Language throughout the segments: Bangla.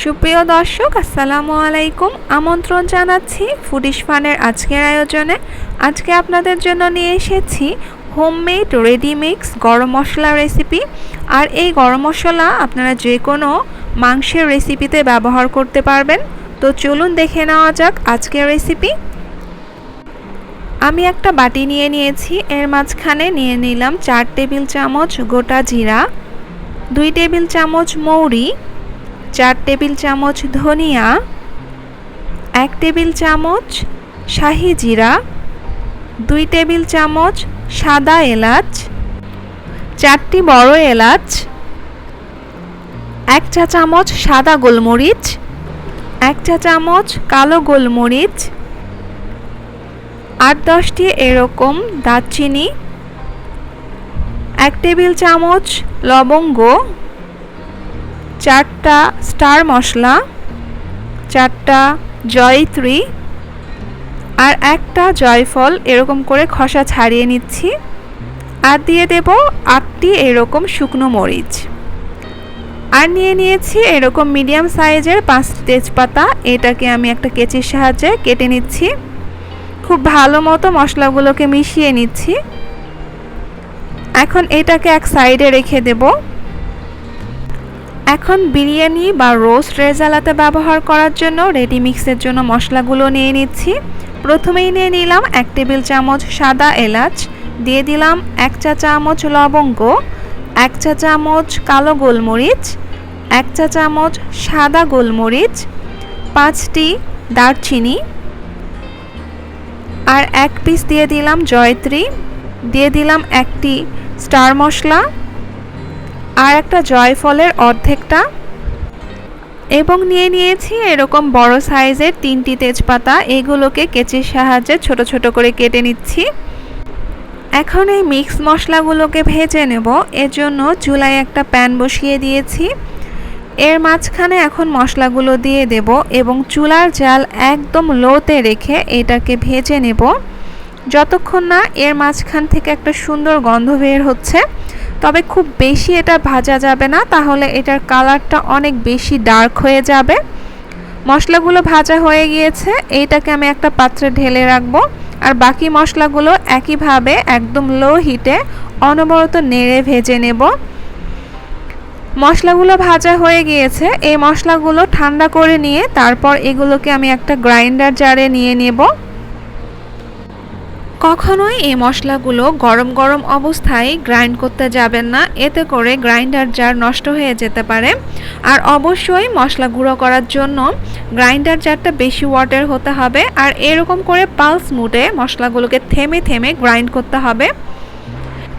সুপ্রিয় দর্শক আসসালামু আলাইকুম। আমন্ত্রণ জানাচ্ছি ফুডিশ ফানের আজকের আয়োজনে। আজকে আপনাদের জন্য নিয়ে এসেছি হোমমেড রেডিমিক্স গরম মশলা রেসিপি। আর এই গরম মশলা আপনারা যে কোনো মাংসের রেসিপিতে ব্যবহার করতে পারবেন। তো চলুন দেখে নেওয়া যাক আজকের রেসিপি। আমি একটা বাটি নিয়ে নিয়েছি, এর মাঝখানে নিয়ে নিলাম 4 টেবিল চামচ গোটা জিরা, 2 টেবিল চামচ মৌরি, 4 টেবিল চামচ ধনিয়া, 1 টেবিল চামচ শাহি জিরা, 2 টেবিল চামচ সাদা এলাচ, 4টি বড় এলাচ, 1 চা চামচ সাদা গোলমরিচ, 1 চা চামচ কালো গোলমরিচ, 8-10টি এরকম দারচিনি, 1 টেবিল চামচ লবঙ্গ, 4টা স্টার মশলা, 4টা জয়িত্রী আর 1টা জয়ফল এরকম করে খোসা ছাড়িয়ে নিচ্ছি। আর দিয়ে দেব 8টি এরকম শুকনো মরিচ। আর নিয়ে নিয়েছি এরকম মিডিয়াম সাইজের 5টি তেজপাতা, এটাকে আমি একটা কেচির সাহায্যে কেটে নিচ্ছি। খুব ভালো মতো মশলাগুলোকে মিশিয়ে নিচ্ছি। এখন এটাকে এক সাইডে রেখে দেব। এখন বিরিয়ানি বা রোস্ট রেজালাতে ব্যবহার করার জন্য রেডি মিক্সের জন্য মশলাগুলো নিয়ে নিচ্ছি। প্রথমেই নিয়ে নিলাম 1 টেবিল চামচ সাদা এলাচ, দিয়ে দিলাম 1 চা চামচ লবঙ্গ, 1 চা চামচ কালো গোলমরিচ, 1 চা চামচ সাদা গোলমরিচ, 5টি দারচিনি আর 1 পিস দিয়ে দিলাম জয়িত্রী, দিয়ে দিলাম 1টি স্টার মশলা আর একটা জয়ফলের অর্ধেকটা, এবং নিয়ে নিয়েছি এরকম বড় সাইজের 3টি তেজপাতা। এগুলোকে কেচির সাহায্যে ছোট ছোট করে কেটে নিচ্ছি। এখন এই মিক্স মশলাগুলোকে ভেজে নেব। এজন্য চুলায় একটা প্যান বসিয়ে দিয়েছি। এর মাঝখানে এখন মশলাগুলো দিয়ে দেব এবং চুলার জাল একদম লোতে রেখে এটাকে ভেজে নেব যতক্ষণ না এর মাঝখান থেকে একটা সুন্দর গন্ধ বের হচ্ছে। তবে খুব বেশি এটা ভাজা যাবে না, তাহলে এটার কালারটা অনেক বেশি ডার্ক হয়ে যাবে। মশলাগুলো ভাজা হয়ে গিয়েছে, এইটাকে আমি একটা পাত্রে ঢেলে রাখবো। আর বাকি মশলাগুলো একইভাবে একদম লো হিটে অনবরত নেড়ে ভেজে নেব। মশলাগুলো ভাজা হয়ে গিয়েছে, এই মশলাগুলো ঠান্ডা করে নিয়ে তারপর এগুলোকে আমি একটা গ্রাইন্ডার জারে নিয়ে নেব। কখনোই এই মশলাগুলো গরম গরম অবস্থায় গ্রাইন্ড করতে যাবেন না, এতে করে গ্রাইন্ডার জার নষ্ট হয়ে যেতে পারে। আর অবশ্যই মশলা গুঁড়ো করার জন্য গ্রাইন্ডার জারটা বেশি ওয়াটের হতে হবে। আর এরকম করে পালস মুডে মশলাগুলোকে থেমে থেমে গ্রাইন্ড করতে হবে।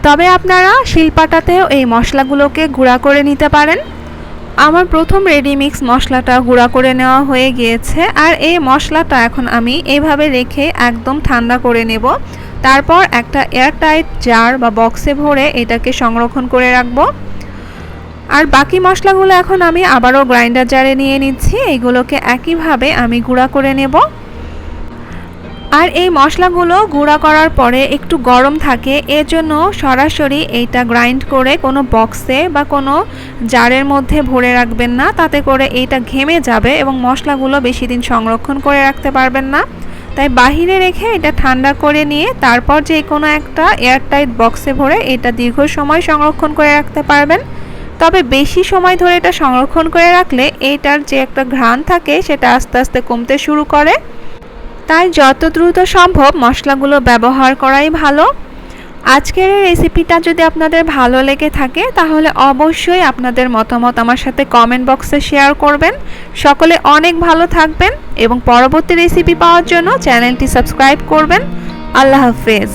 তবে আপনারা শিলপাটাতেও এই মশলাগুলোকে গুঁড়া করে নিতে পারেন। আমার প্রথম রেডি মিক্স মশলাটা গুঁড়া করে নেওয়া হয়ে গিয়েছে। আর এই মশলাটা এখন আমি এইভাবে রেখে একদম ঠান্ডা করে নেব। তারপর একটা এয়ারটাইট জার বা বক্সে ভরে এটাকে সংরক্ষণ করে রাখবো। আর বাকি মশলাগুলো এখন আমি আবারও গ্রাইন্ডার জারে নিয়ে নিচ্ছি। এইগুলোকে একইভাবে আমি গুঁড়া করে নেব। আর এই মশলাগুলো গুঁড়া করার পরে একটু গরম থাকে, এজন্য সরাসরি এইটা গ্রাইন্ড করে কোনো বক্সে বা কোনো জারের মধ্যে ভরে রাখবেন না, তাতে করে এইটা ঘেমে যাবে এবং মশলাগুলো বেশি দিন সংরক্ষণ করে রাখতে পারবেন না। তাই বাহিরে রেখে এটা ঠান্ডা করে নিয়ে তারপর যে কোনো একটা এয়ারটাইট বক্সে ভরে এটা দীর্ঘ সময় সংরক্ষণ করে রাখতে পারবেন। তবে বেশি সময় ধরে এটা সংরক্ষণ করে রাখলে এইটার যে একটা ঘ্রাণ থাকে সেটা আস্তে আস্তে কমতে শুরু করে। তাই যত দ্রুত সম্ভব মশলাগুলো ব্যবহার করাই ভালো। আজকের এই রেসিপিটা যদি আপনাদের ভালো লেগে থাকে তাহলে অবশ্যই আপনাদের মতামত আমার সাথে কমেন্ট বক্সে শেয়ার করবেন। সকলে অনেক ভালো থাকবেন এবং পরবর্তী রেসিপি পাওয়ার জন্য চ্যানেলটি সাবস্ক্রাইব করবেন। আল্লাহ হাফেজ।